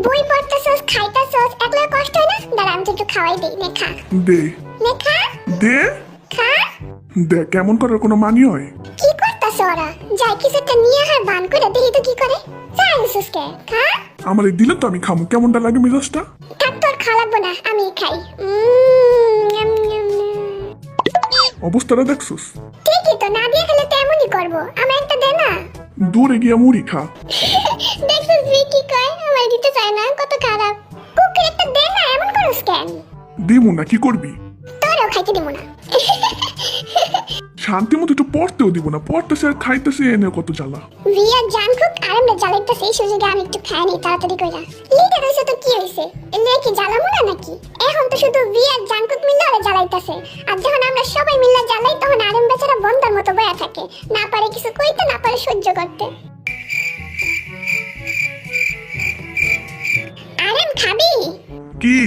বই পড়তেছস, খাইতেছস, একলা কষ্ট হয় না? দাঁড়া আমি একটু খাওয়াই দেই, নে খা। দে নে খা, দে খা। দে, কেমন করার কোনো মানি হয়? কি করতেছ ওরা? যাই কিছু একটা নিয়ে হার বান করে দেখি তো কি করে। চাইছিস কে? খা। আমার দিলে তো আমি খামু, কেমনটা লাগে মেজাজটা? থাক তোর খাওয়া লাগবো না, আমি খাই। ঞম, ঞম, ঞম। অবস্থাটা দেখছস? ঠিকই তো, না দিয়ে খেলে তো এমনই করবো। আমার একটা দে না। দূরে গিয়া মুড়ি খা। দেখছিস তুই কি কয়? আমার দিতে চায় না, কত খারাপ। কুকুর একটা দে না, এমন করস কেন? দিমু না, কি করবি? তোরও খাইতে দিব না। শান্তি মতো একটু পড়তেও দিব না, পড়তেছে আর খাইতেছে, এনে কত জ্বালা। রিয়া জানকুক আর আমরা জ্বালাইতেছি, এই সুযোগে আমি একটু খাই নি তাড়াতাড়ি কইরা। লিডার হইছে তো কি হইছে? এলে কি জ্বালামো না নাকি? এখন তো শুধু রিয়া জানকুক মিলে ওরা জ্বালাইতেছে। আর যখন আমরা সবাই মিলে জ্বালাই তখন আরম বেচারা বন্দার মতো বয়া থাকে, না পারে কিছু কইতে, না পারে সহ্য করতে। আরেম খাবি? কি?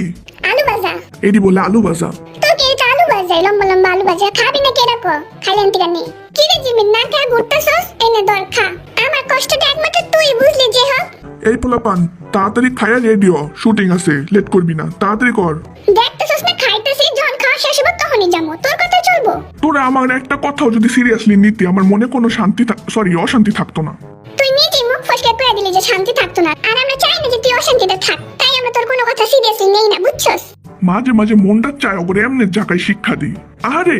আলু ভাজা। এডি বলে আলু ভাজা? তোকে এটা আলু ভাজা, লম্বা লম্বা আলু ভাজা খাবি না? কেন কো খাইলেন টিকা নেই? কি রে জিমিন, না খেয়ে ঘুরতেছস? এনে দর খা। আমার কষ্টটা একমাত্র তুই বুঝলি যে হোক। এই পোলা পান, তাড়াতাড়ি খাইয়া রেডিও, শুটিং আছে, লেট করবি না, তাড়াতাড়ি কর। দেখতেছস না খাইতেছি, যখন খাওয়া শেষ হবে তখনই যাবো, তোর কথা চলবো? তোরা আমার একটা কথাও যদি সিরিয়াসলি নিতি, আমার মনে কোনো অশান্তি থাকতো না। তুই নিজেই মুখ ফসকে করে দিলি যে শান্তি থাকতো না, আর আমরা চাই না যে তুই অশান্তিতে থাক, তাই আমরা তোর কোনো কথা সিরিয়াসলি নেই না, বুঝছস? মাঝে মাঝে মনটা চায় ওপরে এমনি জায়গায় শিক্ষা দিই। আরে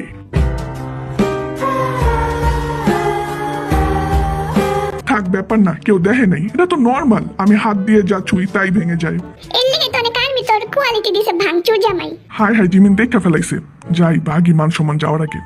থাক, ব্যাপার না, কেউ দেখে নাই, এটা তো নর্মাল। আমি হাত দিয়ে যা ছুঁই তাই ভেঙে যায়। এর লেগে তো অনেক আর্মি তোর কোয়ালিটি দিছে ভাঙচুর জামাই। হাই হাই জিমিন দেখা ফেলাইছে। যাই ভাগি, মান সম্মান যাওয়ার আগে।